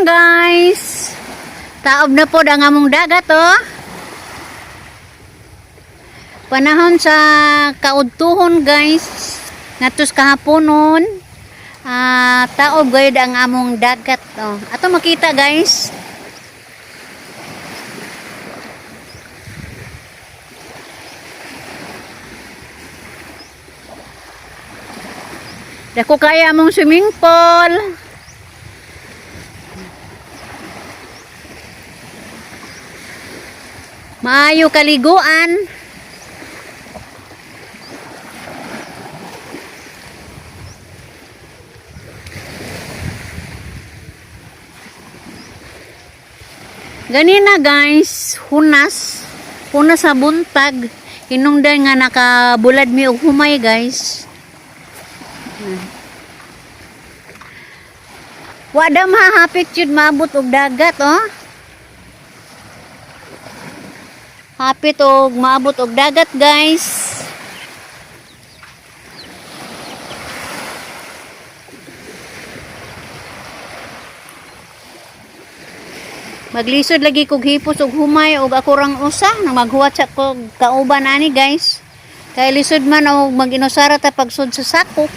guys. Taob na po ang among dagat oh. Panahon sa kaudtuhon guys. Natus kahaponon. Taob gayud ang among dagat oh. Ato makita guys. Dako kaya among swimming pool. Maayo kaliguan. Ganina guys, hunas sa buntag. Hinungdan nga nakabulad mi og humay guys. Wada mahapit jud maabot og dagat oh. Hapit og maabot og dagat guys. Maglisod lagi kog hipos og humay og ako rang usa nang maghuwat sa kog kauban ani guys. Kay lisod man og maginusara ta pagsud sa sako.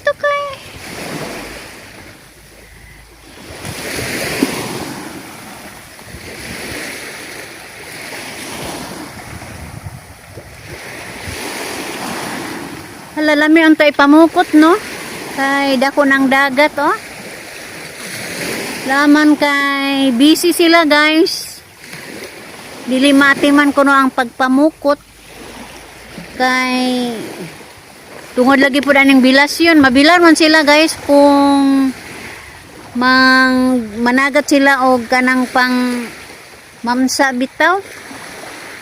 Tukoy. Halalami untay pamukot no. Kay dako ng dagat oh. Laman kay busy sila guys. Dili matiman ko no ang pagpamukot. Kay tungod lagi po daning bilasyon. Mabilar man sila guys kung managat sila og kanang pang mamsa bitaw.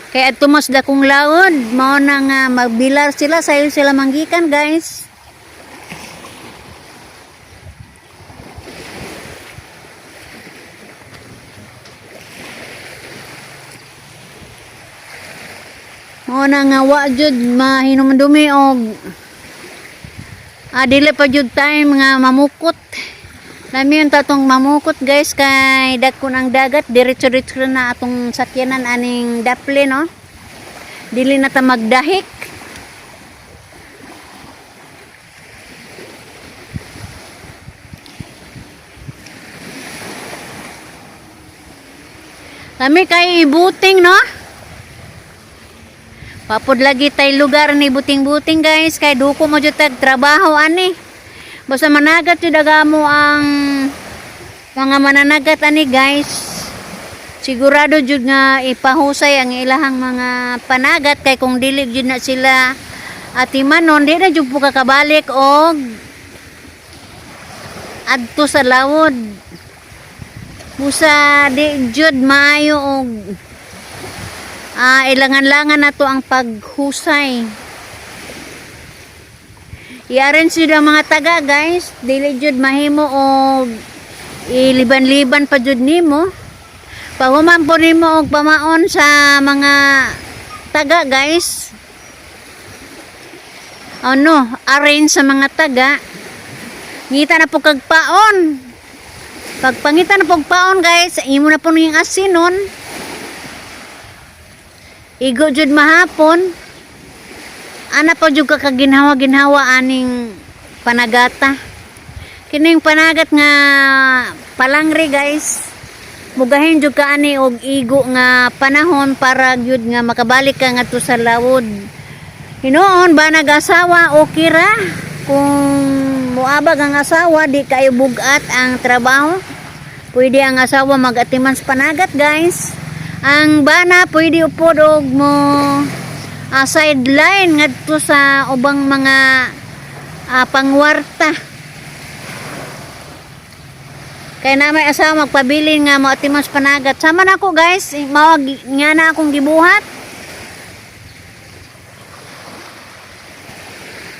Kaya adto mas dakong laod, mao na nga magbilar sila sayo sila manggikan guys. Mao na nga wa jud mahinumdumi og dili pa jud time nga mamukot. Lami yung tatong mamukot guys kay dagko ng dagat diretso-diretso na atong sakyanan aning daple no. Dili na ta magdahik. Lami kay buting no. Papod lagi tay lugar ni buting-buting guys kay duko mo jud tag trabaho ani. Basta managat jud agamo ang mga mananagat ani guys. Sigurado jud nga ipahusay ang ilahang mga panagat kay kung dili jud na sila atimanon di na jud po kakabalik og adto sa lawod. Busa di jud maayo og ilangan-langan na to ang paghusay. Iaren sila mga taga guys. Dili jud mahimo og iliban-liban pa jud nimo. Pahuman po nimo og pamaon sa mga taga guys. Arrange sa mga taga. Ngita na po kag paon. Pagpangita na po paon guys, imo na po ning asinon. Igo jud mahapon. Ana pa jud ka ginhawa-ginhawa aning panagata. Kining panagat nga palangri guys. Mugahin jud ka ani og igo nga panahon para jud nga makabalik ka ngadto sa lawod. Hinoon ba nag-asawa okay ra? Kung muabag ang asawa di kayo bugat ang trabaho. Pwede ang asawa mag-atiman sa panagat guys. Ang bana pwede upod og mo sideline ngadto sa ubang mga pangwarta. Kaya na may asawa magpabilin nga mo atimas panagat. Sama na ako guys, mawag nga na akong gibuhat.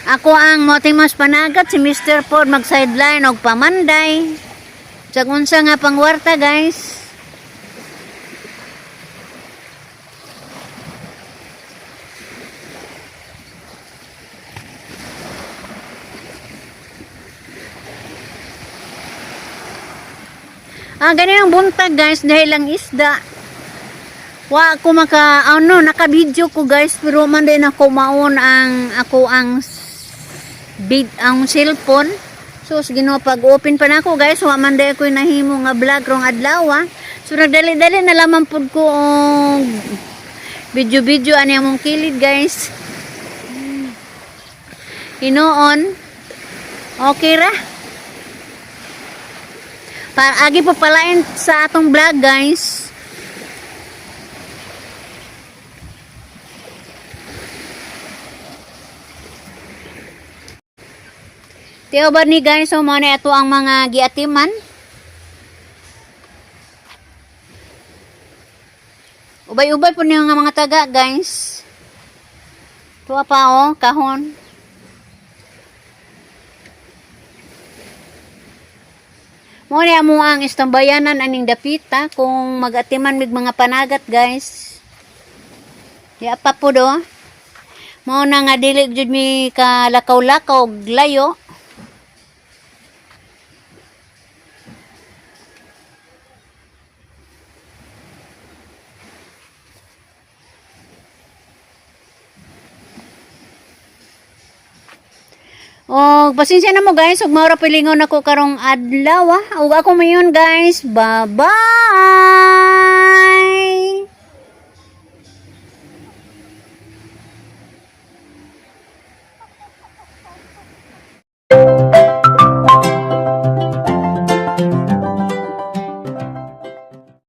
Ako ang motimas panagat, si Mr. Ford mag sideline og pamanday. Sa unsa nga pangwarta guys. Ganyan ang buntag guys dahil lang isda. Wa ako naka-video ko guys pero man din ako maon ang cellphone. So Ginoo pag-open pa nako guys, wa man din ako nahimo nga vlog rong adlaw. So nagdali-dali na lamang pud ko og video ani among kilid guys. Hinoon. Okay ra. Agi po palain sa atong vlog guys. Tiyo ba ni guys, so mo na ito ang mga giatiman. Ubay-ubay po niyo nga mga taga guys. Tuwa pa oh, kahon. Muna mo ang istambayanan aning dapita kung magatiman mig mga panagat guys. Ya pa po do. Muna nga dili jud mi ka lakaw-lakaw layo. O, pasensya na mo guys, ug maura pilingon ako karong adlaw. Ug ako mayon guys. Bye-bye.